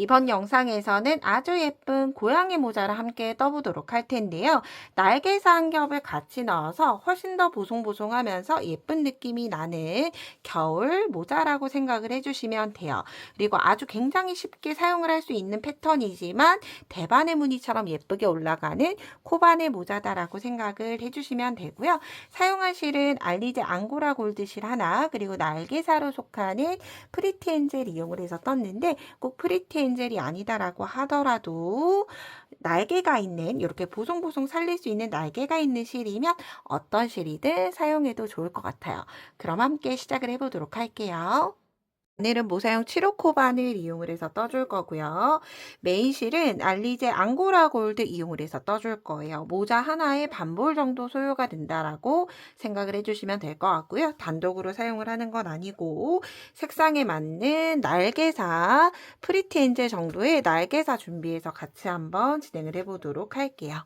이번 영상에서는 아주 예쁜 고양이 모자를 함께 떠보도록 할 텐데요. 날개사 한 겹을 같이 넣어서 훨씬 더 보송보송하면서 예쁜 느낌이 나는 겨울 모자라고 생각을 해주시면 돼요. 그리고 아주 굉장히 쉽게 사용을 할 수 있는 패턴이지만 대바네 무늬처럼 예쁘게 올라가는 코바네 모자다라고 생각을 해주시면 되고요. 사용할 실은 알리제 앙고라 골드실 하나, 그리고 날개사로 속하는 프리티 엔젤 이용을 해서 떴는데, 꼭 프리티 엔젤이 아니다라고 하더라도 날개가 있는, 이렇게 보송보송 살릴 수 있는 날개가 있는 실이면 어떤 실이든 사용해도 좋을 것 같아요. 그럼 함께 시작을 해보도록 할게요. 오늘은 모사용 7호 코반을 이용을 해서 떠줄 거고요. 메인 실은 알리제 앙고라 골드 이용을 해서 떠줄 거예요. 모자 하나에 반볼 정도 소요가 된다라고 생각을 해주시면 될 것 같고요. 단독으로 사용을 하는 건 아니고 색상에 맞는 날개사, 프리티 엔젤 정도의 날개사 준비해서 같이 한번 진행을 해보도록 할게요.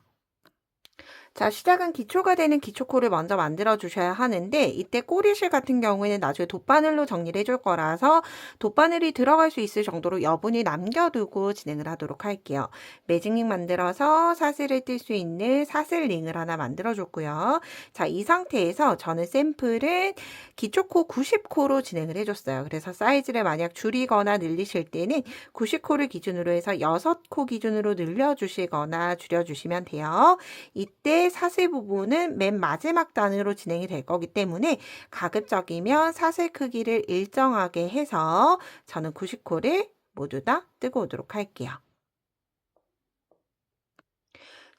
자, 시작은 기초가 되는 기초코를 먼저 만들어 주셔야 하는데, 이때 꼬리실 같은 경우에는 나중에 돗바늘로 정리를 해줄 거라서 돗바늘이 들어갈 수 있을 정도로 여분을 남겨두고 진행을 하도록 할게요. 매직링 만들어서 사슬을 뜰 수 있는 사슬링을 하나 만들어 줬고요. 자, 이 상태에서 저는 샘플은 기초코 90코로 진행을 해줬어요. 그래서 사이즈를 만약 줄이거나 늘리실 때는 90코를 기준으로 해서 6코 기준으로 늘려주시거나 줄여주시면 돼요. 이때 사슬 부분은 맨 마지막 단으로 진행이 될 거기 때문에 가급적이면 사슬 크기를 일정하게 해서 저는 90코를 모두 다 뜨고 오도록 할게요.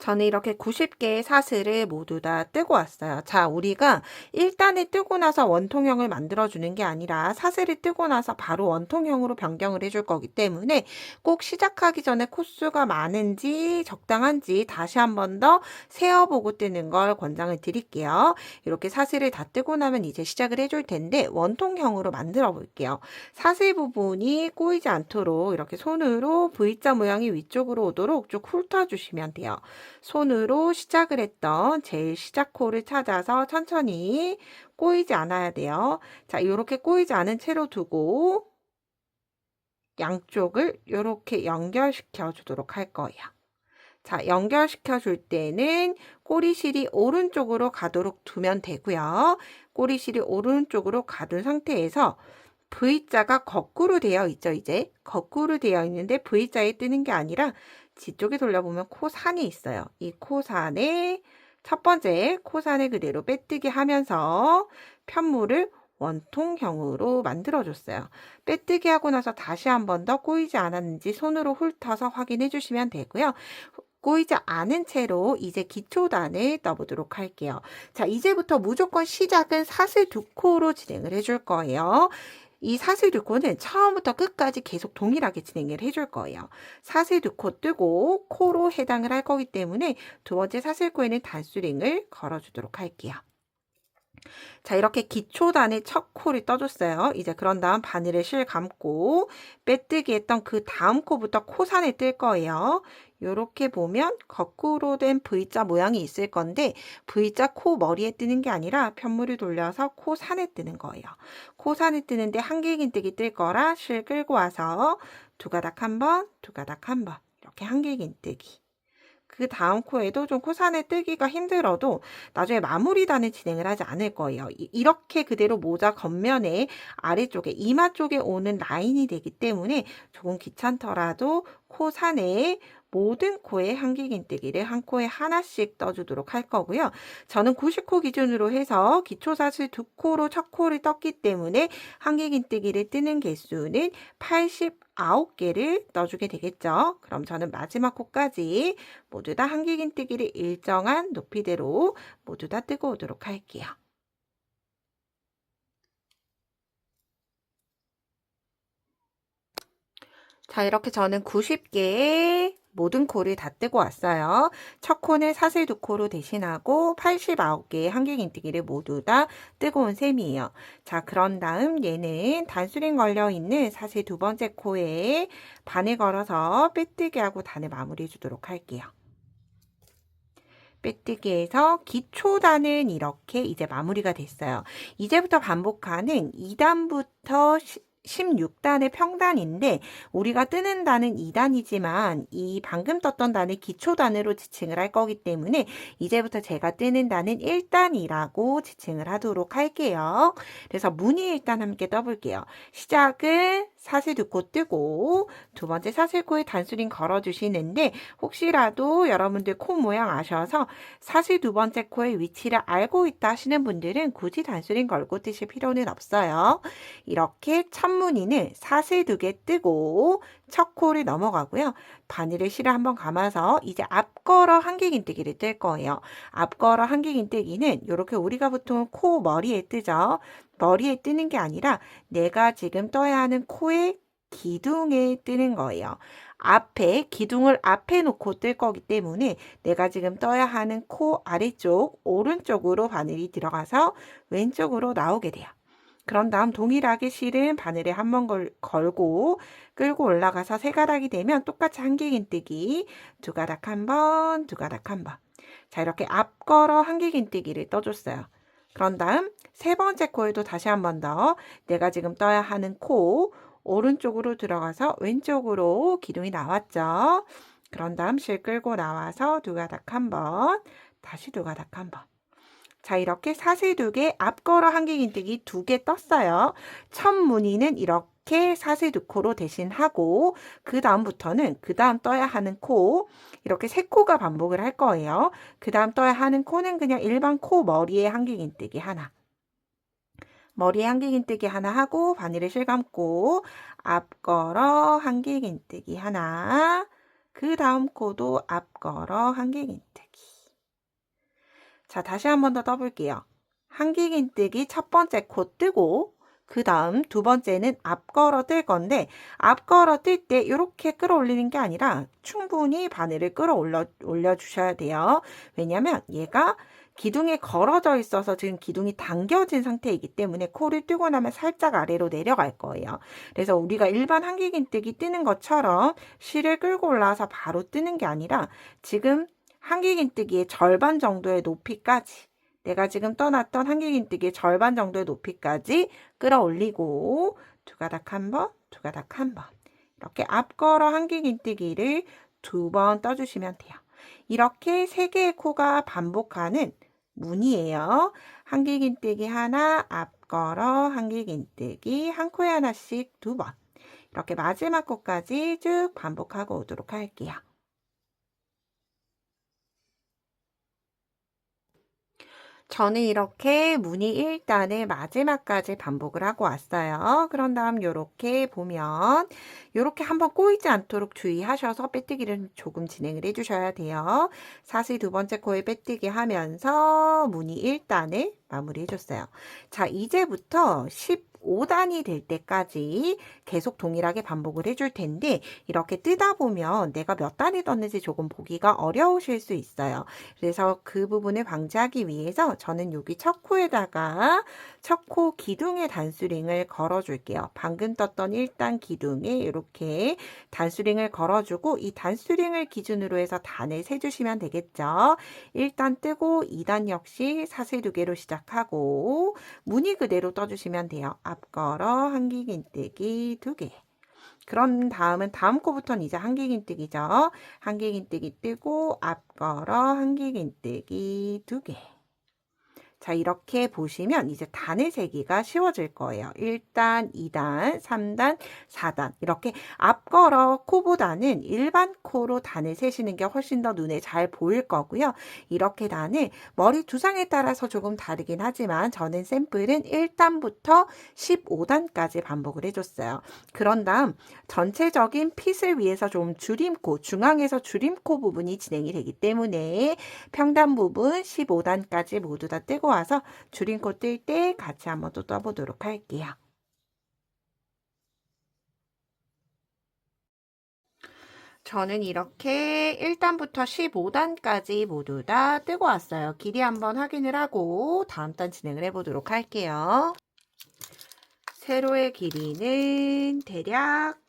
저는 이렇게 90개의 사슬을 모두 다 뜨고 왔어요. 자, 우리가 1단에 뜨고 나서 원통형을 만들어주는 게 아니라 사슬을 뜨고 나서 바로 원통형으로 변경을 해줄 거기 때문에 꼭 시작하기 전에 코수가 많은지 적당한지 다시 한 번 더 세어보고 뜨는 걸 권장을 드릴게요. 이렇게 사슬을 다 뜨고 나면 이제 시작을 해줄 텐데 원통형으로 만들어 볼게요. 사슬 부분이 꼬이지 않도록 이렇게 손으로 V자 모양이 위쪽으로 오도록 쭉 훑어주시면 돼요. 손으로 시작을 했던 제일 시작 코를 찾아서 천천히 꼬이지 않아야 돼요. 자, 이렇게 꼬이지 않은 채로 두고 양쪽을 이렇게 연결시켜 주도록 할 거예요. 자, 연결시켜 줄 때는 꼬리실이 오른쪽으로 가도록 두면 되고요. 꼬리실이 오른쪽으로 가둔 상태에서 V자가 거꾸로 되어 있죠. 이제 거꾸로 되어 있는데 V자에 뜨는 게 아니라 뒤쪽에 돌려보면 코산이 있어요. 이 코산에 첫 번째 코산을 그대로 빼뜨기 하면서 편물을 원통형으로 만들어줬어요. 빼뜨기 하고 나서 다시 한 번 더 꼬이지 않았는지 손으로 훑어서 확인해 주시면 되고요. 꼬이지 않은 채로 이제 기초단을 떠보도록 할게요. 자, 이제부터 무조건 시작은 사슬 2코로 진행을 해줄 거예요. 이 사슬 2코는 처음부터 끝까지 계속 동일하게 진행을 해줄 거예요. 사슬 2코 뜨고 코로 해당을 할 거기 때문에 두 번째 사슬코에는 단수링을 걸어주도록 할게요. 자, 이렇게 기초단의 첫 코를 떠줬어요. 이제 그런 다음 바늘에 실 감고 빼뜨기 했던 그 다음 코부터 코산을 뜰 거예요. 이렇게 보면 거꾸로 된 V자 모양이 있을 건데 V자 코 머리에 뜨는 게 아니라 편물을 돌려서 코산에 뜨는 거예요. 코산에 뜨는데 한길긴뜨기 뜰 거라 실 끌고 와서 두 가닥 한 번, 두 가닥 한 번 이렇게 한길긴뜨기. 그 다음 코에도 좀 코산에 뜨기가 힘들어도 나중에 마무리단을 진행을 하지 않을 거예요. 이렇게 그대로 모자 겉면에 아래쪽에 이마 쪽에 오는 라인이 되기 때문에 조금 귀찮더라도 코산에 모든 코에 한길긴뜨기를 한 코에 하나씩 떠주도록 할 거고요. 저는 90코 기준으로 해서 기초사슬 2코로 첫 코를 떴기 때문에 한길긴뜨기를 뜨는 개수는 89개를 떠주게 되겠죠. 그럼 저는 마지막 코까지 모두 다 한길긴뜨기를 일정한 높이대로 모두 다 뜨고 오도록 할게요. 자, 이렇게 저는 90개의 모든 코를 다 뜨고 왔어요. 첫 코는 사슬 2코로 대신하고 89개의 한길긴뜨기를 모두 다 뜨고 온 셈이에요. 자, 그런 다음 얘는 단수링 걸려있는 사슬 두 번째 코에 바늘 걸어서 빼뜨기 하고 단을 마무리해 주도록 할게요. 빼뜨기에서 기초단은 이렇게 이제 마무리가 됐어요. 이제부터 반복하는 2단부터 16단의 평단인데 우리가 뜨는 단은 2단이지만 이 방금 떴던 단을 기초단으로 지칭을 할 거기 때문에 이제부터 제가 뜨는 단은 1단이라고 지칭을 하도록 할게요. 그래서 무늬 일단 함께 떠볼게요. 시작은 사슬 2코 뜨고 두 번째 사슬코에 단수링 걸어주시는데 혹시라도 여러분들 코 모양 아셔서 사슬 두 번째 코의 위치를 알고 있다 하시는 분들은 굳이 단수링 걸고 뜨실 필요는 없어요. 이렇게 첫 무늬는 사슬 2개 뜨고 첫 코를 넘어가고요. 바늘을 실을 한번 감아서 이제 앞걸어 한길긴뜨기를 뜰 거예요. 앞걸어 한길긴뜨기는 이렇게 우리가 보통 코 머리에 뜨죠. 머리에 뜨는 게 아니라 내가 지금 떠야 하는 코의 기둥에 뜨는 거예요. 앞에 기둥을 앞에 놓고 뜰 거기 때문에 내가 지금 떠야 하는 코 아래쪽 오른쪽으로 바늘이 들어가서 왼쪽으로 나오게 돼요. 그런 다음 동일하게 실은 바늘에 한번 걸고 끌고 올라가서 세 가닥이 되면 똑같이 한길긴뜨기 두 가닥 한 번, 두 가닥 한 번. 자, 이렇게 앞걸어 한길긴뜨기를 떠줬어요. 그런 다음 세 번째 코에도 다시 한 번 더 내가 지금 떠야 하는 코 오른쪽으로 들어가서 왼쪽으로 기둥이 나왔죠. 그런 다음 실 끌고 나와서 두 가닥 한 번, 다시 두 가닥 한 번. 자, 이렇게 사슬 2개, 앞걸어 한길긴뜨기 2개 떴어요. 첫 무늬는 이렇게 사슬 2코로 대신하고 그 다음부터는 그 다음 떠야 하는 코 이렇게 3코가 반복을 할 거예요. 그 다음 떠야 하는 코는 그냥 일반 코 머리에 한길긴뜨기 하나. 머리에 한길긴뜨기 하나 하고 바늘을 실감고 앞걸어 한길긴뜨기 하나. 그 다음 코도 앞걸어 한길긴뜨기. 자, 다시 한 번 더 떠볼게요. 한길긴뜨기 첫 번째 코 뜨고 그 다음 두 번째는 앞걸어 뜰 건데 앞걸어 뜰 때 이렇게 끌어올리는 게 아니라 충분히 바늘을 끌어올려 주셔야 돼요. 왜냐면 얘가 기둥에 걸어져 있어서 지금 기둥이 당겨진 상태이기 때문에 코를 뜨고 나면 살짝 아래로 내려갈 거예요. 그래서 우리가 일반 한길긴뜨기 뜨는 것처럼 실을 끌고 올라와서 바로 뜨는 게 아니라 지금 한길긴뜨기의 절반 정도의 높이까지 내가 지금 떠났던 한길긴뜨기의 절반 정도의 높이까지 끌어올리고 두 가닥 한 번, 두 가닥 한 번 이렇게 앞걸어 한길긴뜨기를 2번 떠주시면 돼요. 이렇게 3개의 코가 반복하는 무늬예요. 한길긴뜨기 하나, 앞걸어 한길긴뜨기 한 코에 하나씩 2번 이렇게 마지막 코까지 쭉 반복하고 오도록 할게요. 저는 이렇게 무늬 1단의 마지막까지 반복을 하고 왔어요. 그런 다음 이렇게 보면 이렇게 한번 꼬이지 않도록 주의하셔서 빼뜨기를 조금 진행을 해주셔야 돼요. 사슬 두 번째 코에 빼뜨기 하면서 무늬 1단을 마무리 해줬어요. 자, 이제부터 15단이 될 때까지 계속 동일하게 반복을 해줄 텐데 이렇게 뜨다 보면 내가 몇 단이 떴는지 조금 보기가 어려우실 수 있어요. 그래서 그 부분을 방지하기 위해서 저는 여기 첫 코에다가 첫 코 기둥에 단수링을 걸어줄게요. 방금 떴던 1단 기둥에 이렇게 단수링을 걸어주고 이 단수링을 기준으로 해서 단을 세주시면 되겠죠. 1단 뜨고 2단 역시 사슬 2개로 시작하고 무늬 그대로 떠주시면 돼요. 앞걸어 한길긴뜨기 2개. 그런 다음은 다음 코부터는 이제 한길긴뜨기죠. 한길긴뜨기 뜨고 앞걸어 한길긴뜨기 2개. 자, 이렇게 보시면 이제 단을 세기가 쉬워질 거예요. 1단, 2단, 3단, 4단 이렇게 앞걸어 코보다는 일반 코로 단을 세시는 게 훨씬 더 눈에 잘 보일 거고요. 이렇게 단을 머리 두상에 따라서 조금 다르긴 하지만 저는 샘플은 1단부터 15단까지 반복을 해줬어요. 그런 다음 전체적인 핏을 위해서 좀 줄임코, 중앙에서 줄임코 부분이 진행이 되기 때문에 평단 부분 15단까지 모두 다 뜨고 와서 줄임코 뜰 때 같이 한번 또 떠보도록 할게요. 저는 이렇게 1단부터 15단까지 모두 다 뜨고 왔어요. 길이 한번 확인을 하고 다음 단 진행을 해보도록 할게요. 세로의 길이는 대략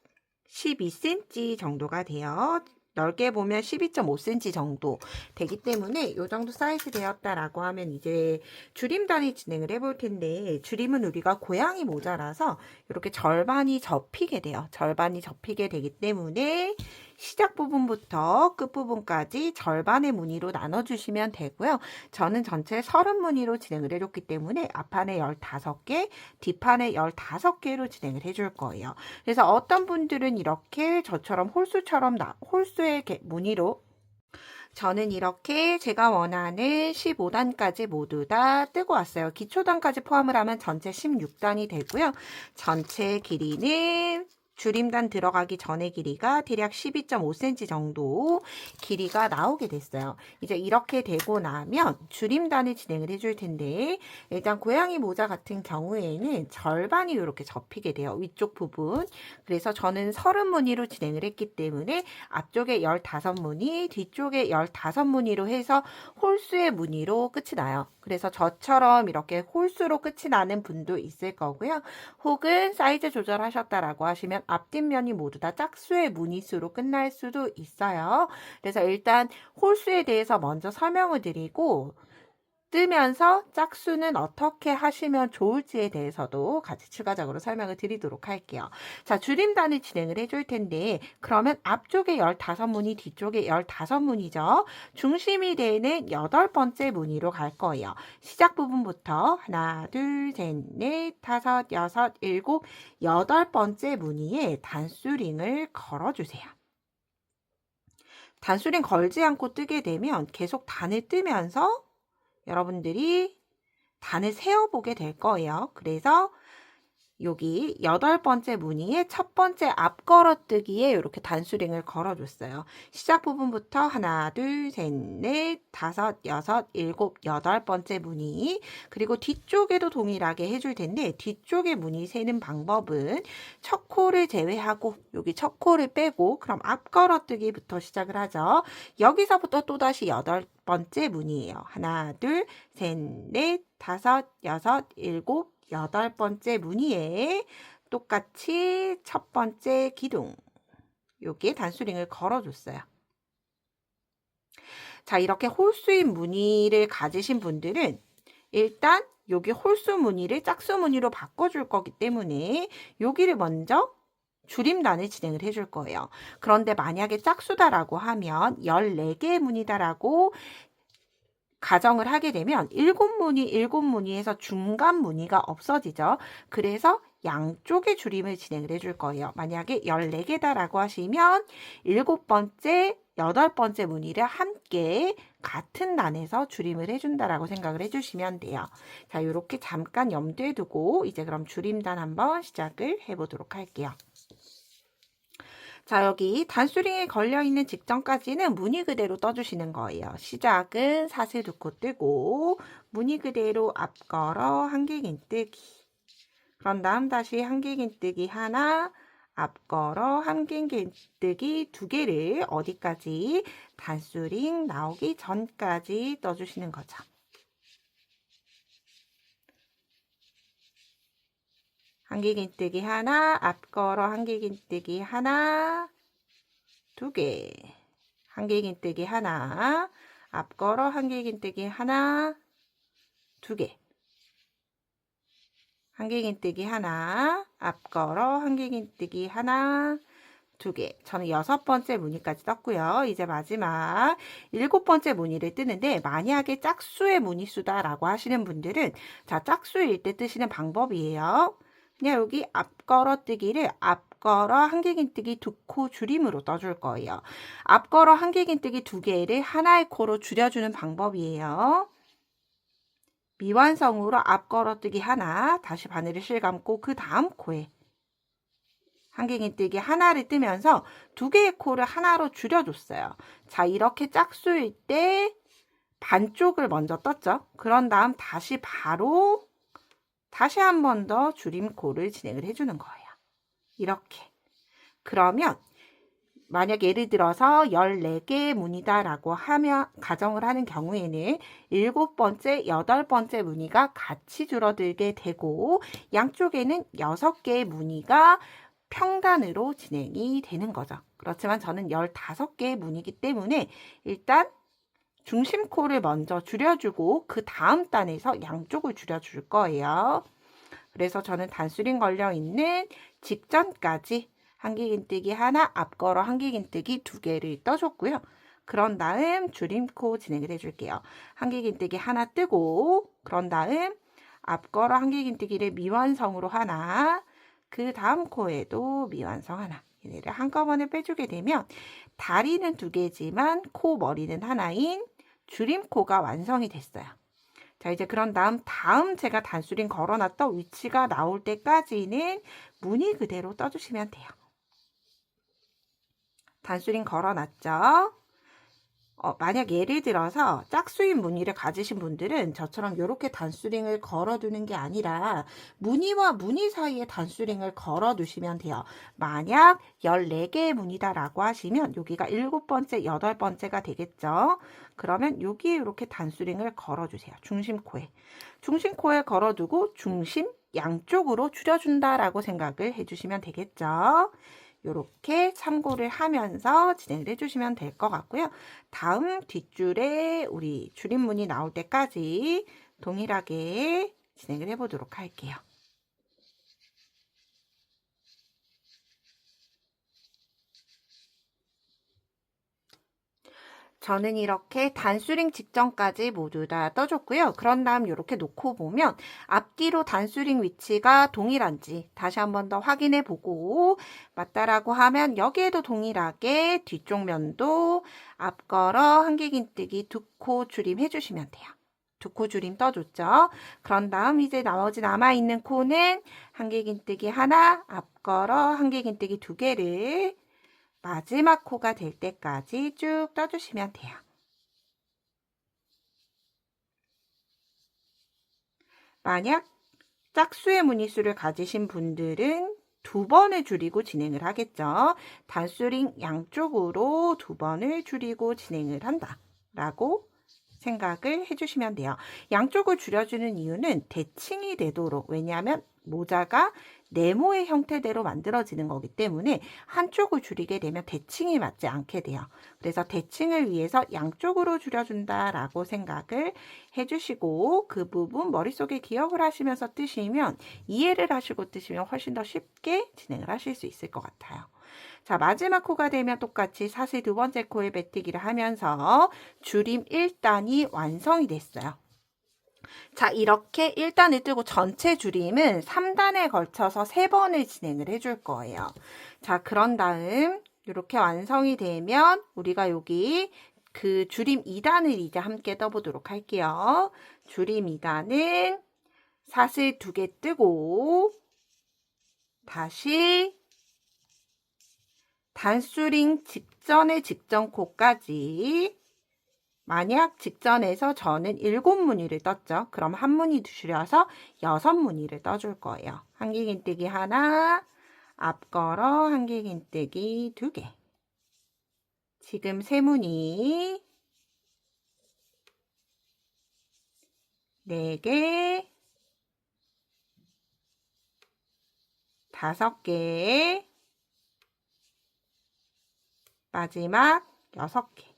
12cm 정도가 돼요. 넓게 보면 12.5cm 정도 되기 때문에 이 정도 사이즈 되었다라고 하면 이제 줄임단위 진행을 해볼 텐데, 줄임은 우리가 고양이 모자라서 이렇게 절반이 접히게 돼요. 절반이 접히게 되기 때문에 시작 부분부터 끝 부분까지 절반의 무늬로 나눠주시면 되고요. 저는 전체 30무늬로 진행을 해줬기 때문에 앞판에 15개, 뒷판에 15개로 진행을 해줄 거예요. 그래서 어떤 분들은 이렇게 저처럼 홀수의 무늬로, 저는 이렇게 제가 원하는 15단까지 모두 다 뜨고 왔어요. 기초단까지 포함을 하면 전체 16단이 되고요. 전체 길이는 줄임단 들어가기 전의 길이가 대략 12.5cm 정도 길이가 나오게 됐어요. 이제 이렇게 되고 나면 줄임단을 진행을 해줄 텐데, 일단 고양이 모자 같은 경우에는 절반이 이렇게 접히게 돼요. 위쪽 부분. 그래서 저는 30무늬로 진행을 했기 때문에 앞쪽에 15무늬, 뒤쪽에 15무늬로 해서 홀수의 무늬로 끝이 나요. 그래서 저처럼 이렇게 홀수로 끝이 나는 분도 있을 거고요. 혹은 사이즈 조절하셨다라고 하시면 앞뒷면이 모두 다 짝수의 무늬수로 끝날 수도 있어요. 그래서 일단 홀수에 대해서 먼저 설명을 드리고, 뜨면서 짝수는 어떻게 하시면 좋을지에 대해서도 같이 추가적으로 설명을 드리도록 할게요. 자, 줄임단을 진행을 해줄 텐데, 그러면 앞쪽에 15무늬, 뒤쪽에 15무늬죠. 중심이 되는 8번째 무늬로 갈 거예요. 시작 부분부터 하나, 둘, 셋, 넷, 다섯, 여섯, 일곱, 8번째 무늬에 단수링을 걸어주세요. 단수링 걸지 않고 뜨게 되면 계속 단을 뜨면서 여러분들이 단을 세어보게 될 거예요. 그래서 여기 8번째 무늬에 첫 번째 앞걸어뜨기에 이렇게 단수링을 걸어줬어요. 시작 부분부터 하나, 둘, 셋, 넷, 다섯, 여섯, 일곱, 8번째 무늬, 그리고 뒤쪽에도 동일하게 해줄 텐데, 뒤쪽에 무늬 세는 방법은 첫 코를 제외하고 여기 첫 코를 빼고, 그럼 앞걸어뜨기부터 시작을 하죠. 여기서부터 또다시 8번째 무늬예요. 하나, 둘, 셋, 넷, 다섯, 여섯, 일곱, 8번째 무늬에 똑같이 첫 번째 기둥, 여기에 단수링을 걸어줬어요. 자, 이렇게 홀수인 무늬를 가지신 분들은 일단 여기 홀수 무늬를 짝수 무늬로 바꿔줄 거기 때문에 여기를 먼저 줄임단을 진행을 해줄 거예요. 그런데 만약에 짝수다라고 하면 14개의 무늬다라고 가정을 하게 되면 7무늬에서 중간 무늬가 없어지죠. 그래서 양쪽에 줄임을 진행을 해줄 거예요. 만약에 14개다라고 하시면 7번째, 8번째 무늬를 함께 같은 단에서 줄임을 해준다라고 생각을 해주시면 돼요. 자, 이렇게 잠깐 염두에 두고 이제 그럼 줄임단 한번 시작을 해보도록 할게요. 자, 여기 단수링에 걸려있는 직전까지는 무늬 그대로 떠주시는 거예요. 시작은 사슬 2코 뜨고 무늬 그대로 앞걸어 한길긴뜨기, 그런 다음 다시 한길긴뜨기 하나, 앞걸어 한길긴뜨기 2개를 어디까지? 단수링 나오기 전까지 떠주시는 거죠. 한길긴뜨기 하나, 앞걸어 한길긴뜨기 하나, 2개, 한길긴뜨기 하나, 앞걸어 한길긴뜨기 하나, 2개, 한길긴뜨기 하나, 앞걸어 한길긴뜨기 하나, 2개. 저는 6번째 무늬까지 떴고요. 이제 마지막 7번째 무늬를 뜨는데, 만약에 짝수의 무늬수다라고 하시는 분들은, 자, 짝수일 때 뜨시는 방법이에요. 그냥 여기 앞걸어뜨기를 앞걸어 한길긴뜨기 2코 줄임으로 떠줄 거예요. 앞걸어 한길긴뜨기 2개를 하나의 코로 줄여주는 방법이에요. 미완성으로 앞걸어뜨기 하나, 다시 바늘을 실감고 그 다음 코에 한길긴뜨기 하나를 뜨면서 2개의 코를 하나로 줄여줬어요. 자, 이렇게 짝수일 때 반쪽을 먼저 떴죠. 그런 다음 다시 한 번 더 줄임코를 진행을 해주는 거예요. 이렇게. 그러면 만약 예를 들어서 14개의 무늬다라고 하면, 가정을 하는 경우에는 7번째, 8번째 무늬가 같이 줄어들게 되고 양쪽에는 6개의 무늬가 평단으로 진행이 되는 거죠. 그렇지만 저는 15개의 문이기 때문에 일단 중심코를 먼저 줄여주고 그 다음 단에서 양쪽을 줄여줄 거예요. 그래서 저는 단수링 걸려있는 직전까지 한길긴뜨기 하나, 앞걸어 한길긴뜨기 2개를 떠줬고요. 그런 다음 줄임코 진행을 해줄게요. 한길긴뜨기 하나 뜨고 그런 다음 앞걸어 한길긴뜨기를 미완성으로 하나, 그 다음 코에도 미완성 하나, 얘네를 한꺼번에 빼주게 되면 다리는 2개지만 코 머리는 하나인 줄임코가 완성이 됐어요. 자, 이제 그런 다음 제가 단수링 걸어놨던 위치가 나올 때까지는 무늬 그대로 떠주시면 돼요. 단수링 걸어놨죠? 만약 예를 들어서 짝수인 무늬를 가지신 분들은 저처럼 이렇게 단수링을 걸어두는 게 아니라 무늬와 무늬 사이에 단수링을 걸어두시면 돼요. 만약 14개의 무늬다라고 하시면 여기가 7번째, 8번째가 되겠죠. 그러면 여기에 이렇게 단수링을 걸어주세요. 중심코에. 중심코에 걸어두고 중심 양쪽으로 줄여준다라고 생각을 해주시면 되겠죠. 이렇게 참고를 하면서 진행을 해주시면 될 것 같고요. 다음 뒷줄에 우리 줄임문이 나올 때까지 동일하게 진행을 해보도록 할게요. 저는 이렇게 단수링 직전까지 모두 다 떠줬고요. 그런 다음 이렇게 놓고 보면 앞뒤로 단수링 위치가 동일한지 다시 한 번 더 확인해 보고 맞다라고 하면 여기에도 동일하게 뒤쪽 면도 앞걸어 한길긴뜨기 2코 줄임 해주시면 돼요. 2코 줄임 떠줬죠. 그런 다음 이제 나머지 남아있는 코는 한길긴뜨기 하나, 앞걸어 한길긴뜨기 2개를 마지막 코가 될 때까지 쭉 떠주시면 돼요. 만약 짝수의 무늬수를 가지신 분들은 2번을 줄이고 진행을 하겠죠. 단수링 양쪽으로 2번을 줄이고 진행을 한다 라고 생각을 해주시면 돼요. 양쪽을 줄여주는 이유는 대칭이 되도록, 왜냐하면 모자가 네모의 형태대로 만들어지는 거기 때문에 한쪽을 줄이게 되면 대칭이 맞지 않게 돼요. 그래서 대칭을 위해서 양쪽으로 줄여준다라고 생각을 해주시고 그 부분 머릿속에 기억을 하시면서 뜨시면 이해를 하시고 뜨시면 훨씬 더 쉽게 진행을 하실 수 있을 것 같아요. 자, 마지막 코가 되면 똑같이 사슬 2번째 코에 베티기를 하면서 줄임 1단이 완성이 됐어요. 자, 이렇게 1단을 뜨고 전체 줄임은 3단에 걸쳐서 3번을 진행을 해줄 거예요. 자, 그런 다음 이렇게 완성이 되면 우리가 여기 그 줄임 2단을 이제 함께 떠보도록 할게요. 줄임 2단은 사슬 2개 뜨고 다시 단수링 직전의 직전 코까지, 만약 직전에서 저는 7무늬를 떴죠. 그럼 한 무늬 줄여서 6무늬를 떠줄 거예요. 한길긴뜨기 하나, 앞걸어 한길긴뜨기 2개. 지금 3무늬, 4개, 5개, 마지막 6개.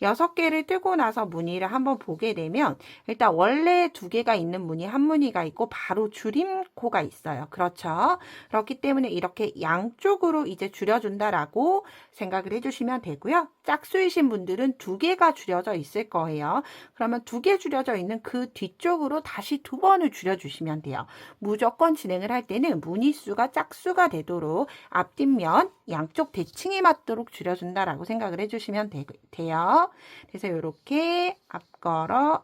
6개를 뜨고 나서 무늬를 한번 보게 되면 일단 원래 2개가 있는 무늬 한 무늬가 있고 바로 줄임코가 있어요. 그렇죠? 그렇기 때문에 이렇게 양쪽으로 이제 줄여준다라고 생각을 해주시면 되고요. 짝수이신 분들은 2개가 줄여져 있을 거예요. 그러면 2개 줄여져 있는 그 뒤쪽으로 다시 2번을 줄여주시면 돼요. 무조건 진행을 할 때는 무늬수가 짝수가 되도록 앞뒷면 양쪽 대칭이 맞도록 줄여준다라고 생각을 해주시면 돼요. 그래서 이렇게 앞걸어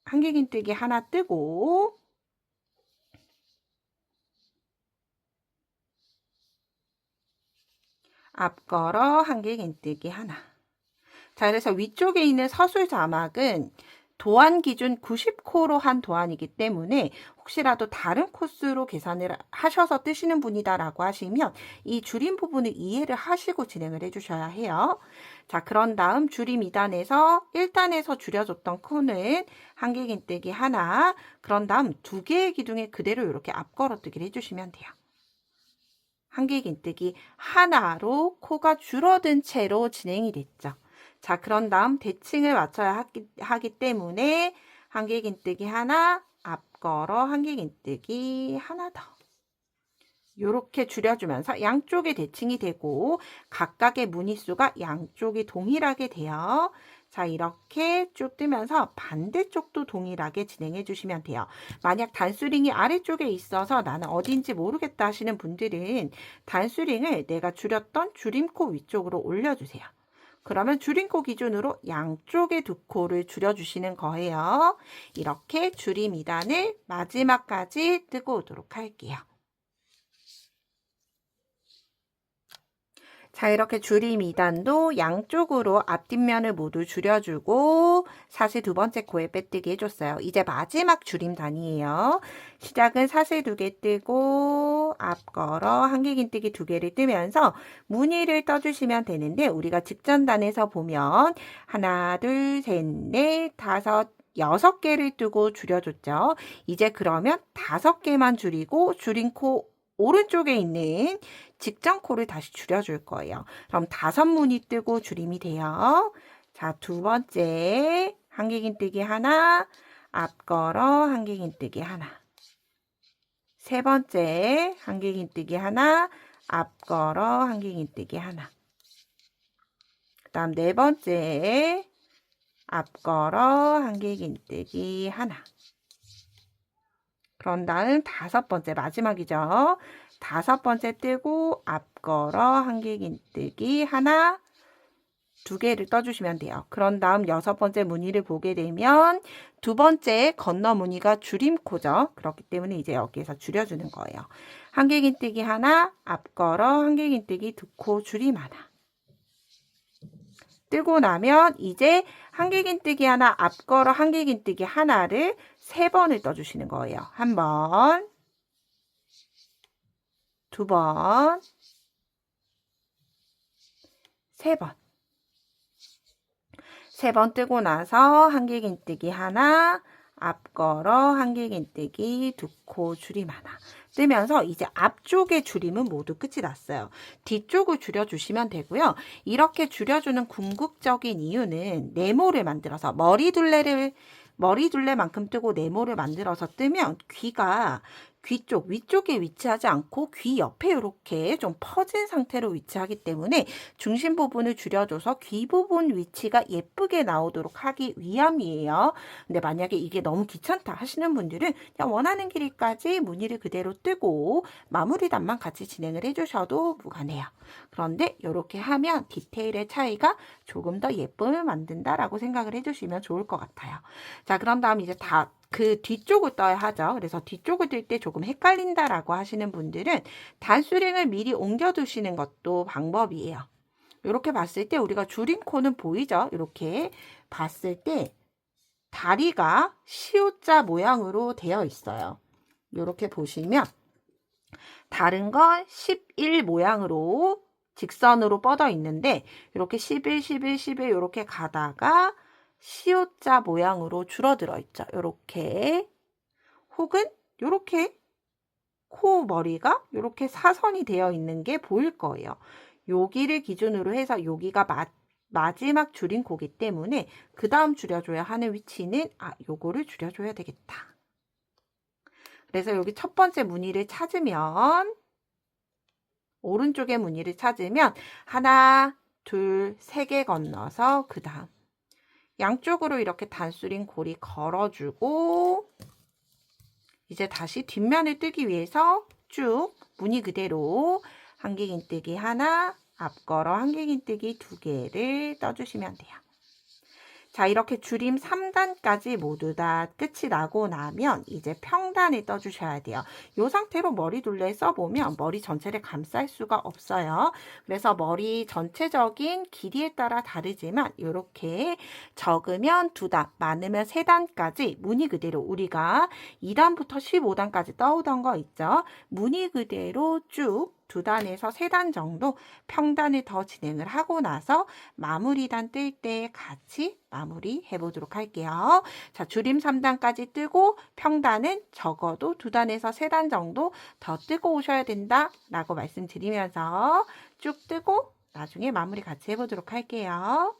한길긴뜨기 하나 뜨고 앞걸어 한길긴뜨기 하나. 자, 그래서 위쪽에 있는 서술 자막은 도안 기준 90코로 한 도안이기 때문에 혹시라도 다른 코스로 계산을 하셔서 뜨시는 분이다라고 하시면 이 줄임 부분을 이해를 하시고 진행을 해주셔야 해요. 자, 그런 다음 줄임 2단에서 1단에서 줄여줬던 코는 한길긴뜨기 하나, 그런 다음 2개의 기둥에 그대로 이렇게 앞걸어뜨기를 해주시면 돼요. 한길긴뜨기 하나로 코가 줄어든 채로 진행이 됐죠. 자, 그런 다음 대칭을 맞춰야 하기 때문에 한길긴뜨기 하나, 앞걸어 한길긴뜨기 하나 더. 이렇게 줄여주면서 양쪽에 대칭이 되고 각각의 무늬수가 양쪽이 동일하게 돼요. 자, 이렇게 쭉 뜨면서 반대쪽도 동일하게 진행해 주시면 돼요. 만약 단수링이 아래쪽에 있어서 나는 어딘지 모르겠다 하시는 분들은 단수링을 내가 줄였던 줄임코 위쪽으로 올려주세요. 그러면 줄임코 기준으로 양쪽의 두 코를 줄여주시는 거예요. 이렇게 줄임 2단을 마지막까지 뜨고 오도록 할게요. 자, 이렇게 줄임 2단도 양쪽으로 앞뒷면을 모두 줄여주고 사슬 두 번째 코에 빼뜨기 해줬어요. 이제 마지막 줄임 단이에요. 시작은 사슬 2개 뜨고 앞걸어 한길긴뜨기 2개를 뜨면서 무늬를 떠주시면 되는데 우리가 직전 단에서 보면 하나, 둘, 셋, 넷, 다섯, 6개를 뜨고 줄여줬죠. 이제 그러면 5개만 줄이고 줄인 코 오른쪽에 있는 직전 코를 다시 줄여줄 거예요. 그럼 5무늬 뜨고 줄임이 돼요. 자, 두 번째 한길긴뜨기 하나, 앞걸어 한길긴뜨기 하나. 세 번째 한길긴뜨기 하나, 앞걸어 한길긴뜨기 하나. 그 다음 네 번째 앞걸어 한길긴뜨기 하나. 그런 다음 5번째 마지막이죠. 5번째 뜨고 앞걸어 한길긴뜨기 하나, 2개를 떠주시면 돼요. 그런 다음 6번째 무늬를 보게 되면 두 번째 건너 무늬가 줄임코죠. 그렇기 때문에 이제 여기에서 줄여주는 거예요. 한길긴뜨기 하나, 앞걸어 한길긴뜨기 2코 줄임 하나. 뜨고 나면 이제 한길긴뜨기 하나, 앞걸어 한길긴뜨기 하나를 3번을 떠주시는 거예요. 1번, 2번, 3번. 3번 뜨고 나서 한길긴뜨기 하나, 앞걸어 한길긴뜨기 2코 줄임 하나. 뜨면서 이제 앞쪽의 줄임은 모두 끝이 났어요. 뒤쪽을 줄여주시면 되고요. 이렇게 줄여주는 궁극적인 이유는 네모를 만들어서 머리둘레만큼 뜨고 네모를 만들어서 뜨면 귀가 귀 쪽 위쪽에 위치하지 않고 귀 옆에 이렇게 좀 퍼진 상태로 위치하기 때문에 중심 부분을 줄여줘서 귀 부분 위치가 예쁘게 나오도록 하기 위함이에요. 근데 만약에 이게 너무 귀찮다 하시는 분들은 그냥 원하는 길이까지 무늬를 그대로 뜨고 마무리 단만 같이 진행을 해주셔도 무관해요. 그런데 이렇게 하면 디테일의 차이가 조금 더 예쁨을 만든다라고 생각을 해주시면 좋을 것 같아요. 자, 그런 다음 이제 그 뒤쪽을 떠야 하죠. 그래서 뒤쪽을 뜰 때 조금 헷갈린다라고 하시는 분들은 단수링을 미리 옮겨두시는 것도 방법이에요. 이렇게 봤을 때 우리가 줄임코는 보이죠? 이렇게 봤을 때 다리가 시옷자 모양으로 되어 있어요. 이렇게 보시면 다른 건 11 모양으로 직선으로 뻗어 있는데 이렇게 11, 11, 11 이렇게 가다가 시옷자 모양으로 줄어들어 있죠. 이렇게 혹은 이렇게 코 머리가 이렇게 사선이 되어 있는 게 보일 거예요. 여기를 기준으로 해서 여기가 마지막 줄인 코기 때문에 그 다음 줄여줘야 하는 위치는 요거를 줄여줘야 되겠다. 그래서 여기 첫 번째 무늬를 찾으면 오른쪽에 무늬를 찾으면 하나, 둘, 3개 건너서 그 다음 양쪽으로 이렇게 단수링 고리 걸어주고 이제 다시 뒷면을 뜨기 위해서 쭉 무늬 그대로 한길긴뜨기 하나, 앞걸어 한길긴뜨기 2개를 떠주시면 돼요. 자, 이렇게 줄임 3단까지 모두 다 끝이 나고 나면 이제 평단을 떠주셔야 돼요. 이 상태로 머리둘레 써보면 머리 전체를 감쌀 수가 없어요. 그래서 머리 전체적인 길이에 따라 다르지만 이렇게 적으면 2단, 많으면 3단까지 무늬 그대로 우리가 2단부터 15단까지 떠오던 거 있죠. 무늬 그대로 쭉 2단에서 3단 정도 평단을 더 진행을 하고 나서 마무리단 뜰 때 같이 마무리 해보도록 할게요. 자, 줄임 3단까지 뜨고 평단은 적어도 2단에서 3단 정도 더 뜨고 오셔야 된다 라고 말씀드리면서 쭉 뜨고 나중에 마무리 같이 해보도록 할게요.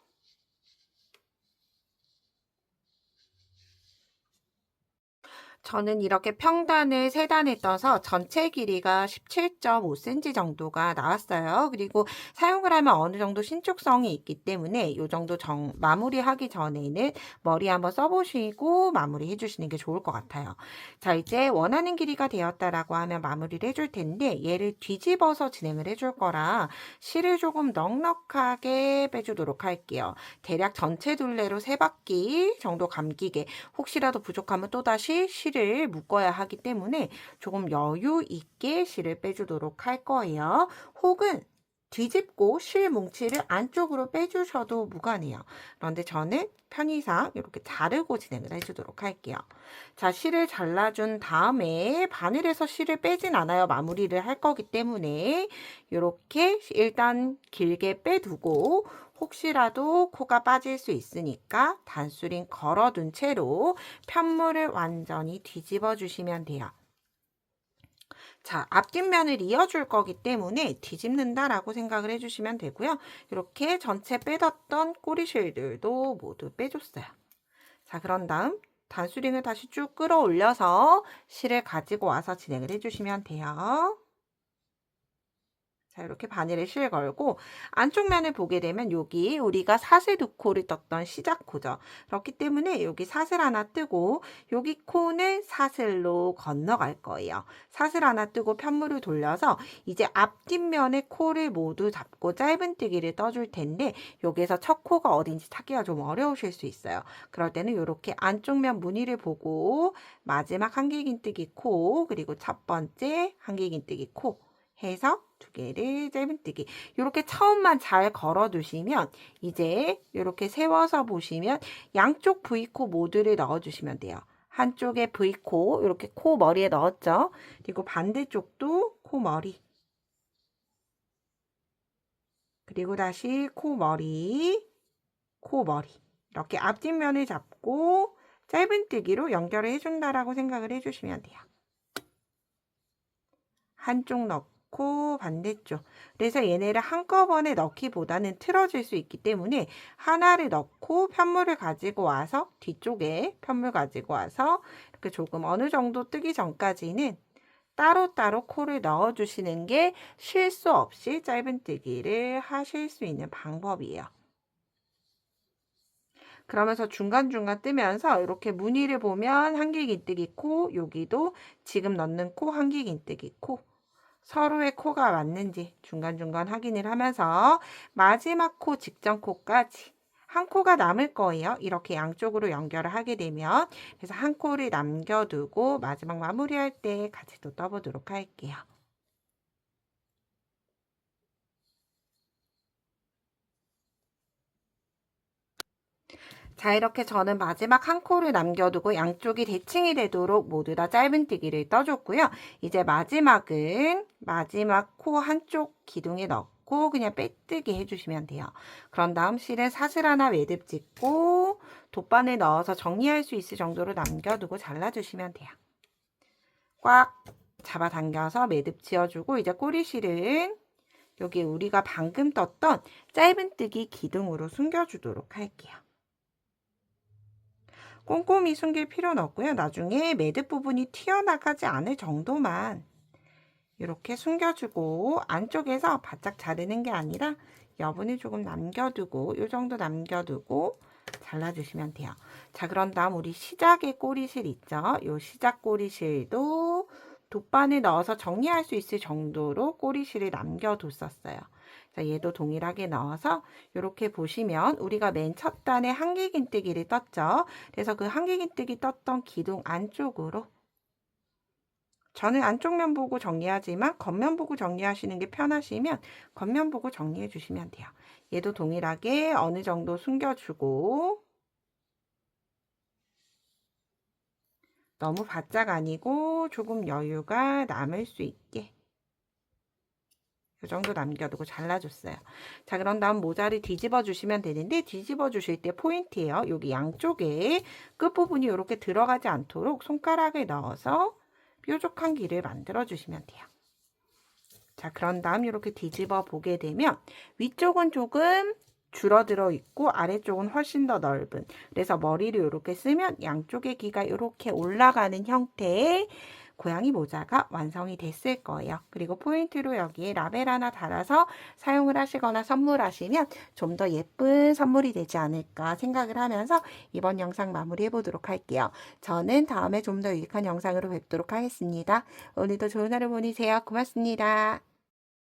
저는 이렇게 평단을 3단에 떠서 전체 길이가 17.5cm 정도가 나왔어요. 그리고 사용을 하면 어느 정도 신축성이 있기 때문에 이 정도 마무리하기 전에는 머리 한번 써보시고 마무리 해주시는 게 좋을 것 같아요. 자, 이제 원하는 길이가 되었다라고 하면 마무리를 해줄 텐데 얘를 뒤집어서 진행을 해줄 거라 실을 조금 넉넉하게 빼주도록 할게요. 대략 전체 둘레로 3바퀴 정도 감기게, 혹시라도 부족하면 또다시 실을 묶어야 하기 때문에 조금 여유 있게 실을 빼주도록 할 거예요. 혹은 뒤집고 실 뭉치를 안쪽으로 빼주셔도 무관해요. 그런데 저는 편의상 이렇게 자르고 진행을 해주도록 할게요. 자, 실을 잘라준 다음에 바늘에서 실을 빼진 않아요. 마무리를 할 거기 때문에 이렇게 일단 길게 빼두고 혹시라도 코가 빠질 수 있으니까 단수링 걸어둔 채로 편물을 완전히 뒤집어 주시면 돼요. 자, 앞뒷면을 이어줄 거기 때문에 뒤집는다라고 생각을 해주시면 되고요. 이렇게 전체 빼뒀던 꼬리실들도 모두 빼줬어요. 자, 그런 다음 단수링을 다시 쭉 끌어올려서 실을 가지고 와서 진행을 해주시면 돼요. 자, 이렇게 바늘에 실 걸고 안쪽 면을 보게 되면 여기 우리가 사슬 2코를 떴던 시작 코죠. 그렇기 때문에 여기 사슬 하나 뜨고 여기 코는 사슬로 건너갈 거예요. 사슬 하나 뜨고 편물을 돌려서 이제 앞뒷면의 코를 모두 잡고 짧은뜨기를 떠줄 텐데 여기서 첫 코가 어딘지 찾기가 좀 어려우실 수 있어요. 그럴 때는 이렇게 안쪽 면 무늬를 보고 마지막 한길긴뜨기 코, 그리고 첫 번째 한길긴뜨기 코 해서 2개를 짧은뜨기, 이렇게 처음만 잘 걸어 두시면 이제 이렇게 세워서 보시면 양쪽 V코 모두를 넣어 주시면 돼요. 한쪽에 V코 이렇게 코 머리에 넣었죠. 그리고 반대쪽도 코 머리, 그리고 다시 코 머리, 코 머리, 이렇게 앞뒷면을 잡고 짧은뜨기로 연결을 해준다라고 생각을 해주시면 돼요. 한쪽 넣고 반대쪽. 그래서 얘네를 한꺼번에 넣기보다는 틀어질 수 있기 때문에 하나를 넣고 편물을 가지고 와서 뒤쪽에 편물 가지고 와서 이렇게 조금 어느 정도 뜨기 전까지는 따로따로 코를 넣어주시는 게 실수 없이 짧은뜨기를 하실 수 있는 방법이에요. 그러면서 중간중간 뜨면서 이렇게 무늬를 보면 한길긴뜨기 코, 여기도 지금 넣는 코 한길긴뜨기 코, 서로의 코가 맞는지 중간중간 확인을 하면서 마지막 코 직전 코까지 한 코가 남을 거예요. 이렇게 양쪽으로 연결을 하게 되면. 그래서 한 코를 남겨두고 마지막 마무리할 때 같이 또 떠보도록 할게요. 자, 이렇게 저는 마지막 한 코를 남겨두고 양쪽이 대칭이 되도록 모두 다 짧은뜨기를 떠줬고요. 이제 마지막은 마지막 코 한쪽 기둥에 넣고 그냥 빼뜨기 해주시면 돼요. 그런 다음 실에 사슬 하나 매듭 짓고 돗바늘 넣어서 정리할 수 있을 정도로 남겨두고 잘라주시면 돼요. 꽉 잡아당겨서 매듭 지어주고 이제 꼬리실은 여기 우리가 방금 떴던 짧은뜨기 기둥으로 숨겨주도록 할게요. 꼼꼼히 숨길 필요는 없고요. 나중에 매듭 부분이 튀어나가지 않을 정도만 이렇게 숨겨주고 안쪽에서 바짝 자르는 게 아니라 여분을 조금 남겨두고 이 정도 남겨두고 잘라주시면 돼요. 자, 그런 다음 우리 시작의 꼬리실 있죠? 이 시작 꼬리실도 돗바늘 넣어서 정리할 수 있을 정도로 꼬리실을 남겨뒀었어요. 자, 얘도 동일하게 넣어서 이렇게 보시면 우리가 맨 첫 단에 한길긴뜨기를 떴죠. 그래서 그 한길긴뜨기 떴던 기둥 안쪽으로, 저는 안쪽 면 보고 정리하지만 겉면 보고 정리하시는 게 편하시면 겉면 보고 정리해 주시면 돼요. 얘도 동일하게 어느 정도 숨겨주고 너무 바짝 아니고 조금 여유가 남을 수 있게 이 정도 남겨두고 잘라줬어요. 자, 그런 다음 모자를 뒤집어 주시면 되는데, 뒤집어 주실 때 포인트예요. 여기 양쪽에 끝부분이 이렇게 들어가지 않도록 손가락을 넣어서 뾰족한 길을 만들어 주시면 돼요. 자, 그런 다음 이렇게 뒤집어 보게 되면 위쪽은 조금 줄어들어 있고 아래쪽은 훨씬 더 넓은, 그래서 머리를 이렇게 쓰면 양쪽의 귀가 이렇게 올라가는 형태의 고양이 모자가 완성이 됐을 거예요. 그리고 포인트로 여기에 라벨 하나 달아서 사용을 하시거나 선물하시면 좀 더 예쁜 선물이 되지 않을까 생각을 하면서 이번 영상 마무리해 보도록 할게요. 저는 다음에 좀 더 유익한 영상으로 뵙도록 하겠습니다. 오늘도 좋은 하루 보내세요. 고맙습니다.